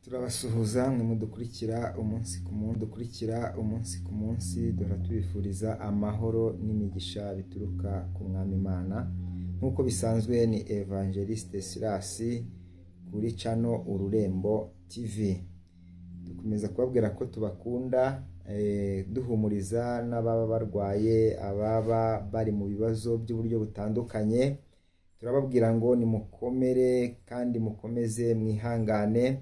turabasuhuza mwe mudukurikira umunsi ku munsi duhora tubifuriza amahoro n'imigisha bituruka ku mwami Imana. Nk'uko bisanzwe ni Evangeliste Silas kuri channel Ururembo TV. Dukomeza kubabwira ko tubakunda, duhumuriza n'ababa barwaye, ababa bari mu bibazo by'uburyo butandukanye. Turababwira ngo nimukomere kandi mukomeze mwihangane.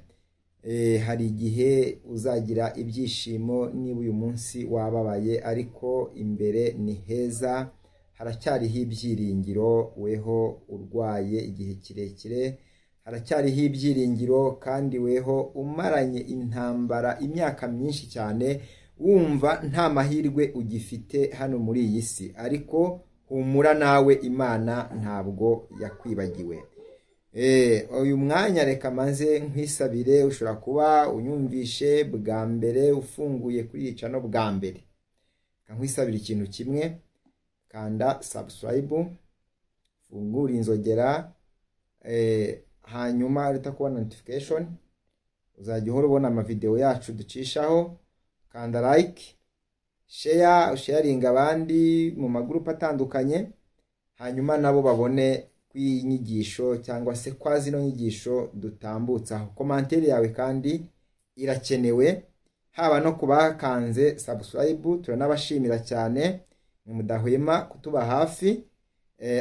Hari igihe uzagira ibyishimo niba uyu munsi wababaye, ariko imbere ni heza, haracyariho ibyiringiro. Weho urwaye igihe kirekire, haracyariho ibyiringiro, kandi weho umaranye intambara imyaka myinshi cyane wumva nta mahirwe ugifite hano muri iyi si, ariko humura nawe, Imana ntabwo yakwibagiwe. Uyu mwanya reka manze nkwisabire. Ushobora kuba unyumvishe bwa mbere ufunguye kuri iyi channel bwa mbere, nkwisabira ikintu kimwe: kanda subscribe, fungura inzogera, hanyuma urita kubona notification, uzajya uhora ubona amavideo yacu ducishaho. Kanda like, sharing abandi mu magroup atandukanye, hanyuma nabo babone kwinyigisho cyangwa se kwa zino nyigisho dutambutsa. Commentaire yawe kandi irakenewe, haba no kubakanze subscribe, turanabashimira cyane, mudahwema kutuba hafi.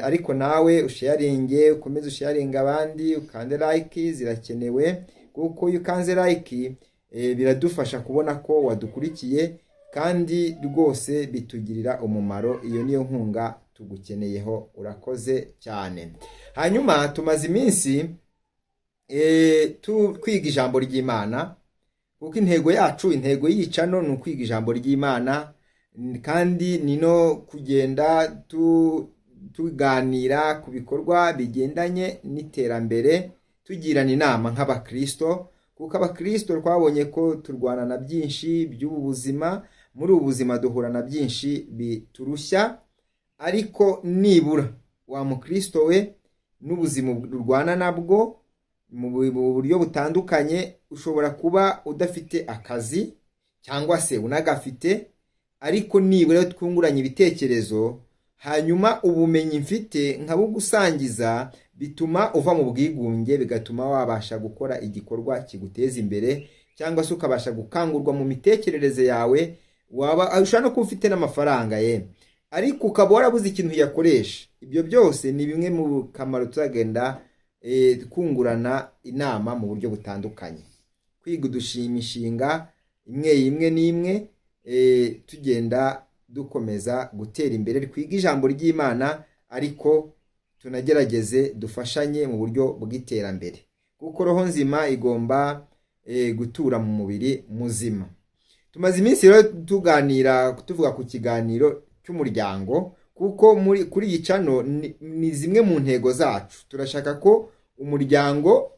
Ariko nawe usharinge, ukomeze usharinge abandi, ukande like, zirakenewe kuko iyo ukanze like biradufasha kubona ko wadukurikiye, kandi rwose bitugirira umumaro. Iyo niyo nkunga tugukeneyeho, urakoze cyane. Hanyuma tumaze iminsi kwiga ijambo ry'Imana, kuko intego y'icano ni ukwiga ijambo ry'Imana, kandi ni no kugenda tuganira ku bikorwa bigendanye n'iterambere, tugirana inama nk'abakristo, kuko abakristo twabonye ko turwana na byinshi by'ubu buzima. Muri ubu buzima duhura na byinshi biturushya, ariko nibura wa mukristo we n'ubuzima urwana nabwo mu buryo butandukanye. Ushobora kuba udafite akazi cyangwa se unagafite, ariko nibura twunguranye ibitekerezo, hanyuma ubumenyi mfite nkabugusangiza, bituma uva mu bwigunge, bigatuma wabasha gukora igikorwa kiguteza imbere, cyangwa se ukabasha gukangurwa mu mitekerereze yawe. Waba ushaka no kuba ufite n'amafaranga ariko ukaba warabuze ikintu yakoresha. Ibyo byose ni bimwe mu kamaro tuzagenda twungurana inama mu buryo butandukanye, kwiga imishinga imwe n'imwe, tugenda dukomeza gutera imbere, twiga ijambo ry'Imana, ariko tunagerageze dufashanye mu buryo bw'iterambere, kuko roho nzima igomba gutura mu mubiri muzima. Tumaze iminsi rero tuvuga ku kiganiro cy'umuryango, kuko kuri iyi channel ni zimwe mu ntego zacu. Turashaka ko umuryango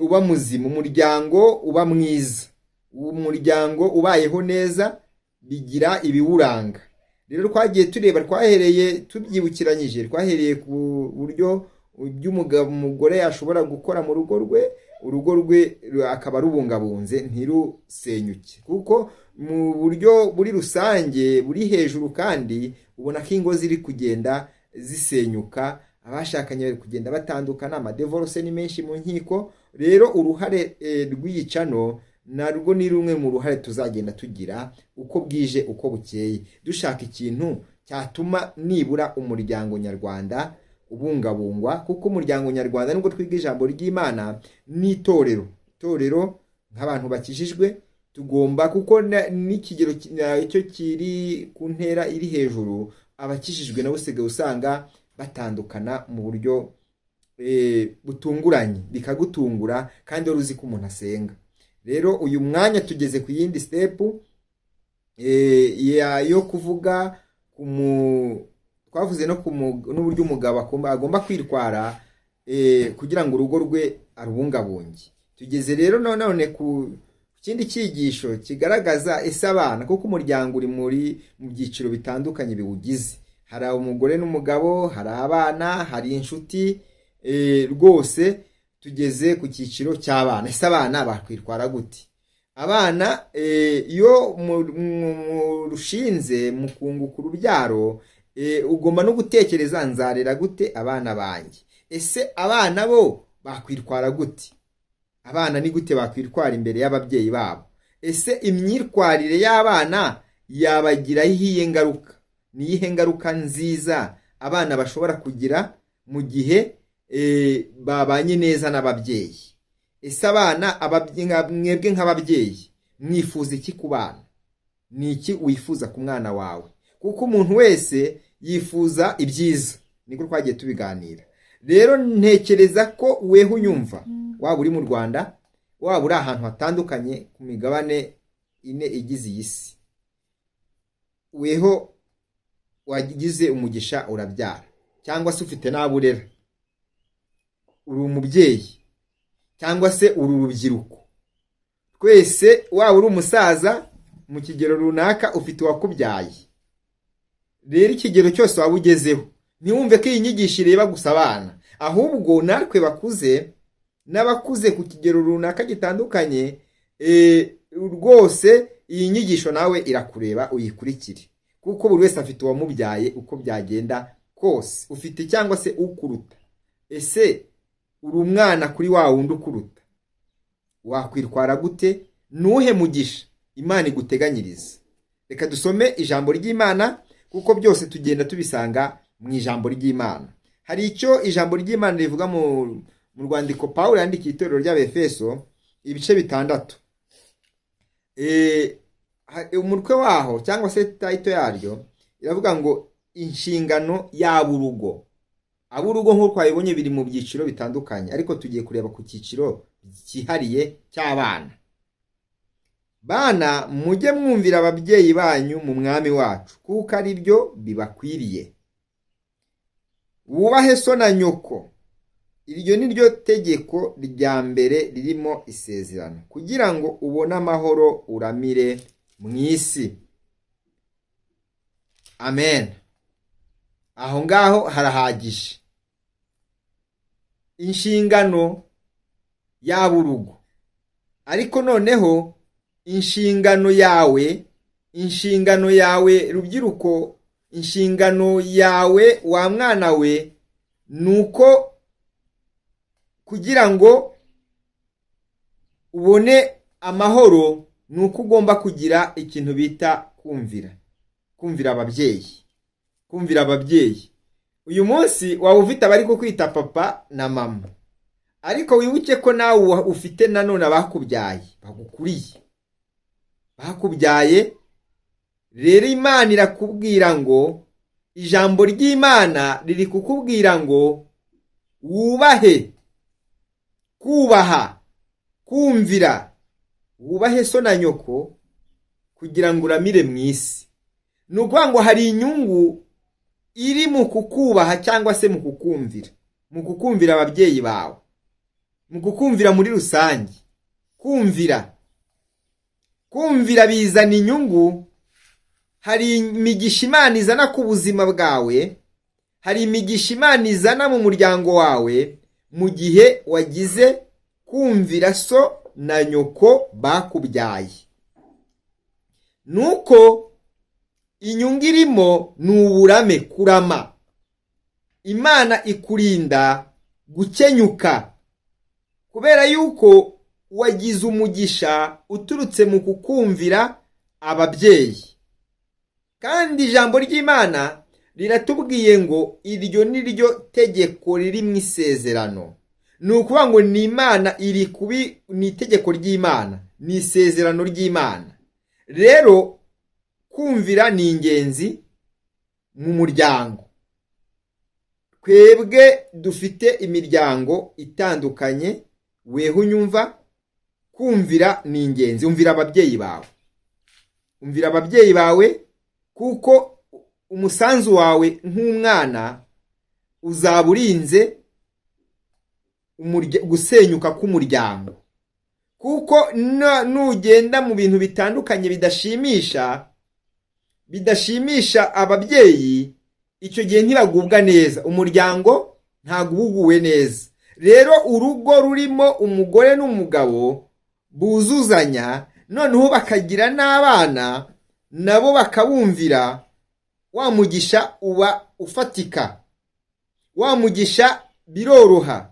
uba muzima, umuryango uba mwiza, umuryango ubayeho neza, bigira ibiwuranga. Rero twagiye tureba, twahereye tubyibukiranyije, twahereye ku buryo umugore yashobora gukora mu urugo rwe akaba rubungabunze ntirusenyuke, kuko mu buryo buri rusange buri hejuru, kandi ubona ko ingo ziri kugenda zisenyuka, abashakanye bari kugenda batandukana, amadivorce ni menshi mu nkiko. Rero uruhare rw'iyi channel narwo ni rumwe mu ruhare tuzagenda tugira uko bwije uko bukeye, dushaka ikintu cyatuma nibura umuryango nyarwanda ubungabungwa, kuko umuryango nyarwanda nubwo twiga ijambo ry'Imana n'itorero nk'abantu bakijijwe tugomba, kuko n'ikigero cyo kiri ku ntera iri hejuru, abakijijwe nabo usigaye usanga batandukana mu buryo butunguranye, bikagutungura kandi wari uzi ko umuntu asenga. Rero uyu mwanya tugeze ku yindi step yo kuvuga twavuze n'uburyo umugabo agomba kwitwara kugira ngo urugo rwe arubungabunge. Tugeze rero none ku kindi cyigisho kigaragaza ese abana, kuko umuryango uri mu byiciro bitandukanye biwugize. Hari umugore n'umugabo, hari abana, hari inshuti. Rwose tugeze ku cyiciro cy'abana. Ese abana bakwitwara gute? Abana iyo murushinze mu kunguka urubyaro, ugomba no gutekereza, nzarera gute abana banjye? Ese abana bo bakwitwara gute? Abana ni gute bakwitwara imbere y'ababyeyi babo? Ese imyitwarire y'abana yabagiraho iyihe ngaruka? Ni iyihe ngaruka nziza abana bashobora kugira mu gihe babanye neza n'ababyeyi? Ese abana, mwebwe nk'ababyeyi mwifuza iki ku bana? Ni iki wifuza ku mwana wawe? Kuko umuntu wese yifuza ibyiza, niko twagiye tubiganira. Rero ntekereza ko weho unyumva, waba uri mu Rwanda, waba uri ahantu hatandukanye ku migabane ine igize iyi si, weho wagize umugisha urabyara, cyangwa se ufite n'abo urera, uri umubyeyi cyangwa se uri urubyiruko. Twese, waba uri umusaza mu kigero runaka, ufite uwakubyaye. Rero ikigero cyose waba ugezeho, ntiwumve ko iyi nyigisho ireba gusa abana, ahubwo natwe bakuze n'abakuze ku kigero runaka gitandukanye, rwose iyi nyigisho nawe irakureba, uyikurikire, kuko buri wese afite uwamubyaye uko byagenda kose, ufite cyangwa se ukuruta. Ese uri umwana kuri wa wundi ukuruta, wakwitwara gute? Nuhe mugisha Imana iguteganyiriza? Reka dusome ijambo ry'Imana, kuko byose tugenda tubisanga mu ijambo ry'Imana. Hari icyo ijambo ry'Imana rivuga mu rwandiko Pawulo yandikiye itorero ry'Abefeso, ibice 6. Umutwe waho cyangwa se title yaryo iravuga ngo inshingano y'aburugo. Aburugo nk'uko twabibonye biri mu byiciro bitandukanye, ariko tugiye kureba ku cyiciro cyihariye cy'abana. Bana, mujye mwumvira ababyeyi banyu mu mwami wacu, kuko ari byo bibakwiriye. Wubahe so na nyoko, iryo ni ryo tegeko rya mbere ririmo isezerano, kugira ngo ubone amahoro uramire mu isi. Amen. Aho ngaho harahagije. Inshingano y'aburugo. Ariko noneho inshingano yawe rubyiruko, inshingano yawe wa mwana we, nuko kugira ngo ubone amahoro, nuko ugomba kugira ikintu bita kumvira ababyeyi. Uyu munsi waba ufite abari kukwita papa na mama, ariko wibuke ko nawe ufite nanone abakubyaye, bakubyaye. Rero Imana irakubwira ngo, ijambo ry'Imana riri kukubwira ngo wubahe, kubaha, kumvira, wubahe so na nyoko kugira ngo uramire mu isi. Ni ukuvuga ngo hari inyungu iri mu kukubaha cyangwa se mu kukumvira ababyeyi bawe, mu kukumvira muri rusange. Kumvira bizana inyungu. Hari imigisha Imana izana ku buzima bwawe, hari imigisha Imana izana mu muryango wawe, mu gihe wagize kumvira so na nyoko bakubyaye. Nuko inyungu irimo ni uburame, kurama. Imana ikurinda gukenyuka, kubera yuko wagize umugisha uturutse mu kukumvira ababyeyi. Kandi ijambo ry'Imana riratubwiye ngo iryo ni ryo tegeko riri mu isezerano. Ni ukuvuga ngo ni Imana ni itegeko ry'Imana, ni isezerano ry'Imana. Rero kumvira ni ingenzi mu muryango. Twebwe dufite imiryango itandukanye, weho unyumva, kumvira ni ingenzi. Umvira ababyeyi bawe, kuko umusanzu wawe nk'umwana uzaba urinze gusenyuka k'umuryango. Kuko nugenda mu bintu bitandukanye bidashimisha ababyeyi, icyo gihe ntibagubwa neza, umuryango ntabwo ubuguwe neza. rero urugo rurimo umugore n'umugabo buzuzanya, noneho bakagira n'abana nabo bakabumvira, wa mugisha uba ufatika, wa mugisha biroroha.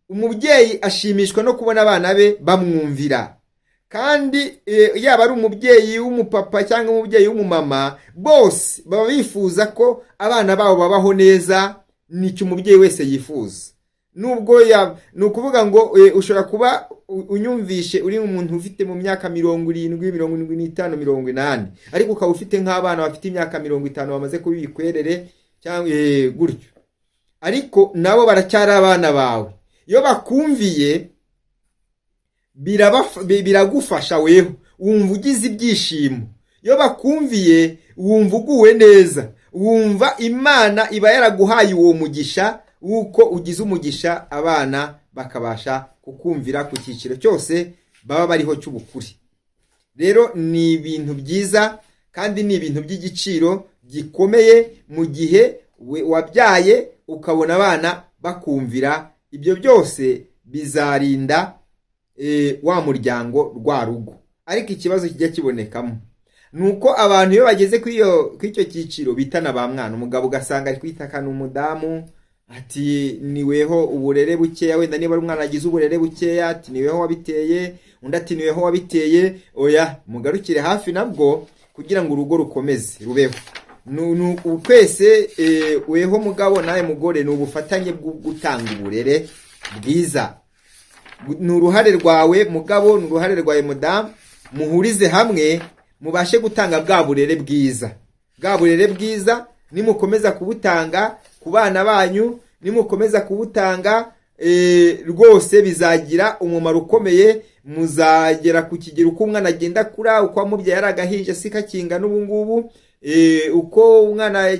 Umubyeyi ashimishwa no kubona abana be bamwumvira, kandi yaba ari umubyeyi w'umupapa cyangwa umubyeyi w'umumama, bose baba bifuza ko abana babo babaho neza. Nicyo umubyeyi wese yifuza. Nubwo ni ukuvuga ngo ushobora kuba unyumvishe uri umuntu ufite mu myaka 70, 75, 80, ariko ukaba ufite nk'abana bafite imyaka 50 bamaze kubikwerere cyangwa gutyo, ariko nabo baracyari abana bawe. Iyo bakumviye biragufasha, weho wumva ugize ibyishimo. Iyo bakumviye wumva uguwe neza, wumva Imana iba yaraguhaye uwo mugisha wuko ugize umugisha, abana bakabasha kukumvira ku cyiciro cyose baba bariho cy'ubukuri. Rero ni ibintu byiza kandi ni ibintu by'igiciro gikomeye mu gihe wabyaye ukabona abana bakumvira. Ibyo byose bizarinda wa muryango rwa rugo. Ariko ikibazo kijya kibonekamo nuko abantu iyo bageze kuri icyo cyiciro bitana ba mwana. Umugabo ugasanga ari kwitakana umudamu ati niweho uburere bukeya, wenda niba ari umwana agize uburere bukeya ati niweho wabiteye, undi ati niweho wabiteye. Oya, mugarukire hafi nabwo kugira ngo urugo rukomeze rubeho. Twese weho mugabo nawe mugore, ni ubufatanye bwo gutanga uburere bwiza. Ni uruhare rwawe mugabo, ni uruhare rwawe mudamu, muhurize hamwe mubashe gutanga bwa burere bwiza. Bwa burere bwiza nimukomeza kubutanga ku bana banyu, nimukomeza kubutanga rwose bizagira umumaro ukomeye. Muzagera ku kigero uko umwana agenda kura, uko amubyaye yaragahinja sikakinga n'ubu ngubu, uko umwana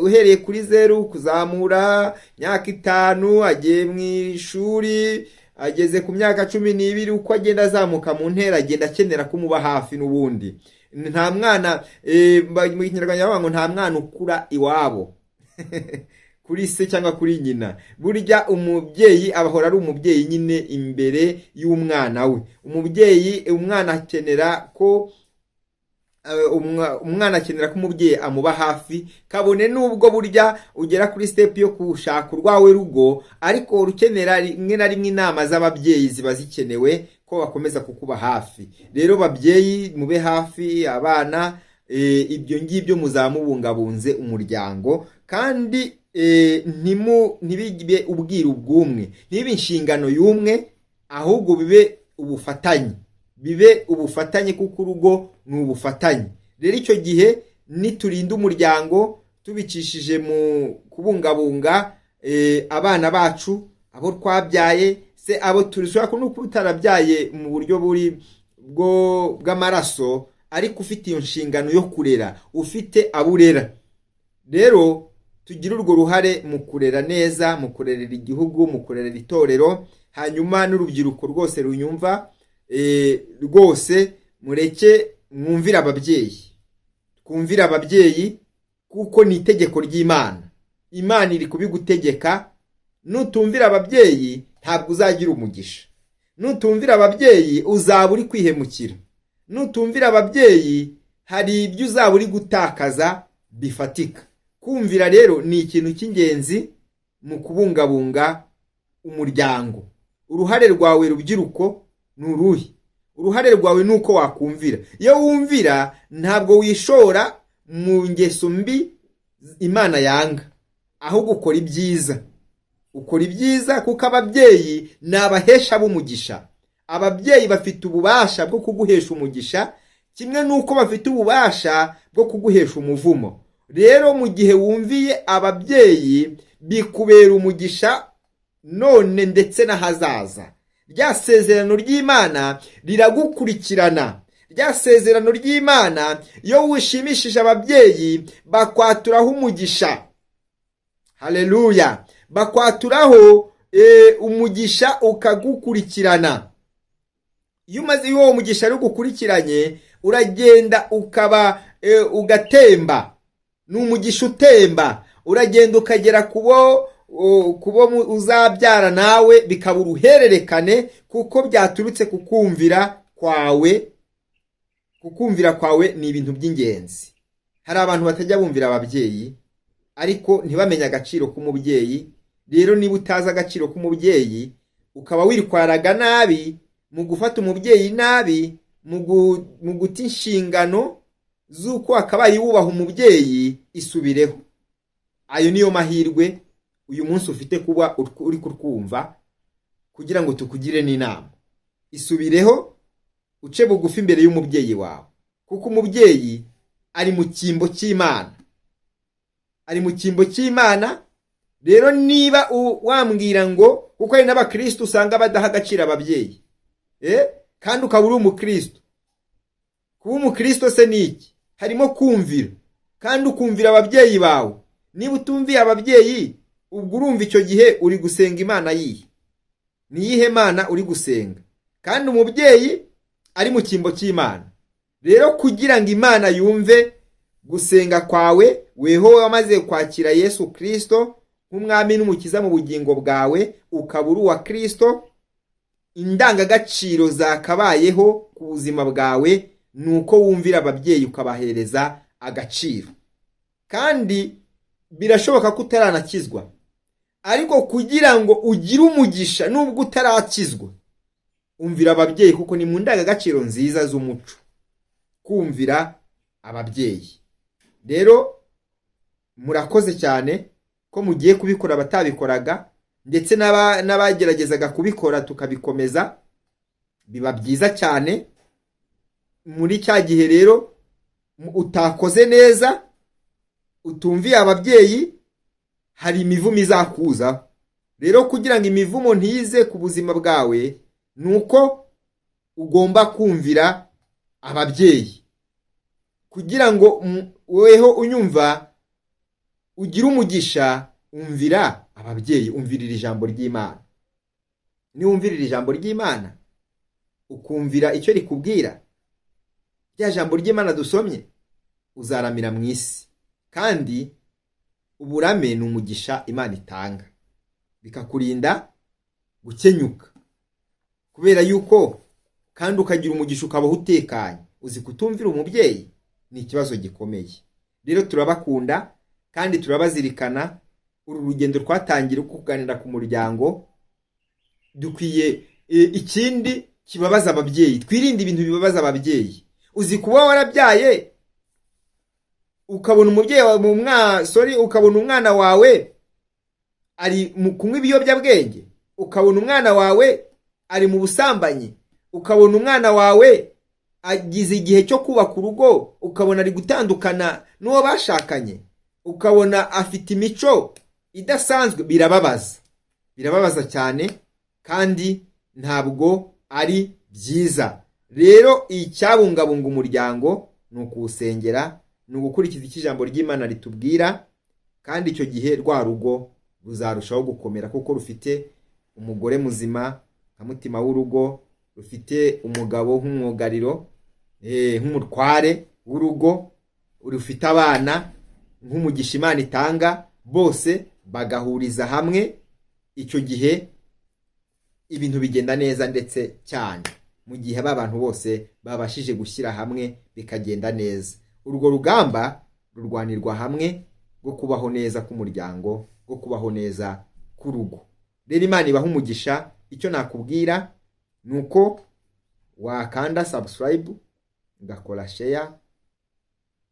uhereye kuri 0 kuzamura myaka 5 agiye mu ishuri, ageze ku myaka 12, uko agenda azamuka mu ntera agenda akenera kumuba hafi. N'ubundi nta mwana mu Kinyarwanda bavuga ngo nta mwana ukura iwabo kuri se cyangwa kuri nyina. Burya umubyeyi abahora ari umubyeyi nyine imbere y'umwana we. Umwana akenera ko umwana akenera ko umubyeyi amuba hafi, kabone nubwo burya ugera kuri step yo kushaka urwawe rugo, ariko rukenera rimwe na rimwe inama z'ababyeyi ziba zikenewe ko bakomeza kukuba hafi. Rero babyeyi mube hafi abana, ibyo ngibyo muzamubungabunze umuryango, kandi ntibibe ubwiru bw'umwe, ntibibe inshingano y'umwe, ahubwo bibe ubufatanye, kuko urugo ni ubufatanye. Rero icyo gihe niturinda umuryango tubicishije mu kubungabunga abana bacu, abo twabyaye, se abo turishobora no kutarabyaye mu buryo bw'amaraso, ariko ufite iyo nshingano yo kurera, ufite aburera. Rero tugire urwo ruhare mu kurera neza, mu kurerera igihugu, mu kurerera itorero. Hanyuma n'urubyiruko rwose runyumva, rwose mureke mwumvira ababyeyi, twumvira ababyeyi, kuko ni itegeko ry'Imana. Imana iri kubigutegeka. Nutumvira ababyeyi ntabwo uzagira umugisha. Nutumvira ababyeyi uzaba uri kwihemukira. Nutumvira ababyeyi hari ibyo uzaba uri gutakaza bifatika. Kumvira rero ni ikintu cy'ingenzi mu kubungabunga umuryango. Uruhare rwawe rubyiruko ni uruhe? Uruhare rwawe nuko wakumvira. Iyo wumvira ntabwo wishora mu ngeso mbi Imana yanga, ahubwo ukora ibyiza. Ukora ibyiza kuko ababyeyi ni abahesha b'umugisha. Ababyeyi bafite ububasha bwo kuguhesha umugisha, kimwe nuko bafite ububasha bwo kuguhesha umuvumo. Rero mu gihe wumviye ababyeyi bikubera umugisha none ndetse n'ahazaza. Rya sezerano ry'Imana riragukurikirana. Rya sezerano ry'Imana iyo wishimishije ababyeyi bakwaturaho umugisha. Haleluya! Bakwaturaho umugisha ukagukurikirana. Iyo umaze uwo mugisha ari gukurikiranye, uragenda ukaba ugatemba. Ni umugisha utemba. Uragenda ukagera kubo uzabyara nawe bikaba uruhererekane, kuko byaturutse kukumvira kwawe. Kukumvira kwawe ni ibintu by'ingenzi. Hari abantu batajya bumvira ababyeyi ariko ntibamenye agaciro k'umubyeyi. Rero niba utazi agaciro k'umubyeyi ukaba wirwaraga nabi mu gufata umubyeyi nabi, mu guta inshingano z'uko akabaye wubaha umubyeyi, isubireho. Ayo niyo mahirwe uyu munsi ufite kuba uri kurwumva, kugira ngo tukugire n'inama. Isubireho, uce bugufi imbere y'umubyeyi wawe, kuko umubyeyi ari mu cyimbo cy'Imana. Ari mu cyimbo cy'Imana. Rero niba wambwira ngo, kuko hari n'abakristo usanga badaha agaciro ababyeyi, kandi ukaba uri umukristo. Kuba umukristo se ni iki? Harimo kumvira, kandi ukumvira ababyeyi bawe. Niba utumviye ababyeyi, ubwo urumva icyo gihe uri gusenga Imana yihe? Ni iyihe Mana uri gusenga? Kandi umubyeyi ari mu cyimbo cy'Imana. Rero kugira ngo Imana yumve gusenga kwawe, weho wamaze kwakira Yesu Kristo nk'umwami n'umukiza mu bugingo bwawe, ukaba uri uwa Kristo, indangagaciro zakabayeho ku buzima bwawe nuko wumvira ababyeyi ukabahereza agaciro. Kandi birashoboka ko utaranakizwa, ariko kugira ngo ugire umugisha nubwo utarakizwa, umvira ababyeyi, kuko ni mu ndangagaciro nziza z'umuco kumvira ababyeyi. Rero murakoze cyane ko mugiye kubikora abatabikoraga, ndetse n'abageragezaga kubikora tukabikomeza. Biba byiza cyane. Muri cya gihe rero utakoze neza, utumviye ababyeyi, hari imivumo izakuza. Rero kugira ngo imivumo ntize ku buzima bwawe, nuko ugomba kumvira ababyeyi. Kugira ngo weho unyumva ugira umugisha, umvira ababyeyi, umvirira ijambo ry'Imana. Niwumvirira ijambo ry'Imana, ukumvira icyo rikubwira, rya jambo ry'Imana dusomye, uzaramira mu isi. Kandi uburame ni umugisha Imana itanga, bikakurinda gukenyuka. Kubera yuko kandi ukagira umugisha ukabaho utekanye. Uzi kutumvira umubyeyi ni ikibazo gikomeye. Rero turabakunda kandi turabazirikana. Uru rugendo twatangira kuganira ku muryango, dukwiye ikindi kibabaza ababyeyi. Twirinde ibintu bibabaza ababyeyi. Uzi kuba warabyaye ukabona umubyeyi wawe ukabona umwana wawe ari mu kunywa ibiyobyabwenge, ukabona umwana wawe ari mu busambanyi, ukabona umwana wawe agize igihe cyo kubaka urugo, ukabona ari gutandukana n'uwo bashakanye, ukabona afite imico idasanzwe. Birababaza cyane, kandi ntabwo ari byiza. Rero icyabungabunga umuryango ni ukuwusengera, ni ugukurikiza icyo ijambo ry'Imana ritubwira, kandi icyo gihe rwa rugo ruzarushaho gukomera, kuko rufite umugore muzima nka mutima w'urugo, rufite umugabo nk'umwugariro, nk'umutware w'urugo, rufite abana nk'umugisha Imana itanga, bose bagahuriza hamwe. Icyo gihe ibintu bigenda neza ndetse cyane, mu gihe abantu bose babashije gushyira hamwe bikagenda neza. Urwo rugamba rurwanirwa hamwe rwo kubaho neza k'umuryango, rwo kubaho neza k'urugo. Rero Imana ibaha umugisha. Icyo nakubwira ni uko wakanda subscribe, ugakora share,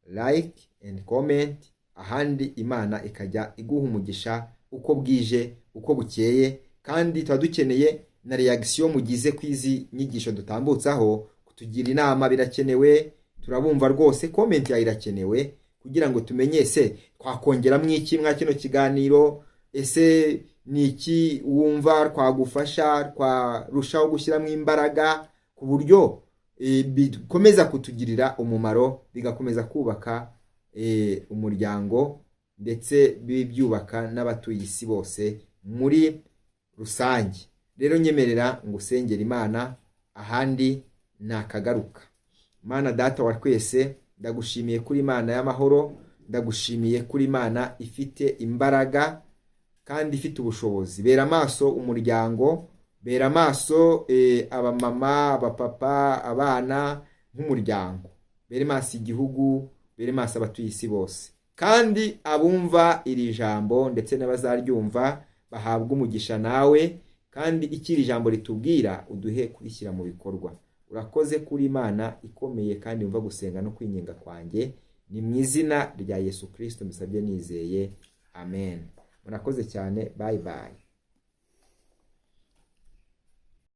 like and comment, ahandi Imana ikajya iguha umugisha uko bwije uko bukeye. Kandi tuba dukeneye na reaction mugize kwizi nyigisho dutambutsaho, kutugira inama birakenewe. Turabumva rwose, comment ya irakenewe kugira ngo tumenye se twakongera mwiki mwa kino kiganiro, ese niki wumva twagufasha, twarushaho gushyiramo imbaraga ku buryo bikomeza kutugirira umumaro, bigakomeza kubaka umuryango, ndetse bibyubaka n'abatuye isi bose muri rusange. Rero nyemerera ngusengera Imana, ahandi nakagaruka. Mana Data wa twese, ndagushimiye kuri Imana y'amahoro, ndagushimiye kuri Imana ifite imbaraga, kandi ifite ubushobozi. Bera amaso umuryango, bera amaso abamama, abapapa, abana nk'umuryango, bere maso igihugu, bere maso abatuye isi bose. Kandi abumva iri jambo ndetse n'abazaryumva bahabwa umugisha nawe, kandi ikiri jambo ritubwira uduhe kurishyira mu bikorwa. Urakoze kuri Imana ikomeye kandi umva gusenga no kwinginga kwanjye, ni mu izina rya Yesu Kristo mbisabye nizeye, amen. Murakoze cyane, bye bye.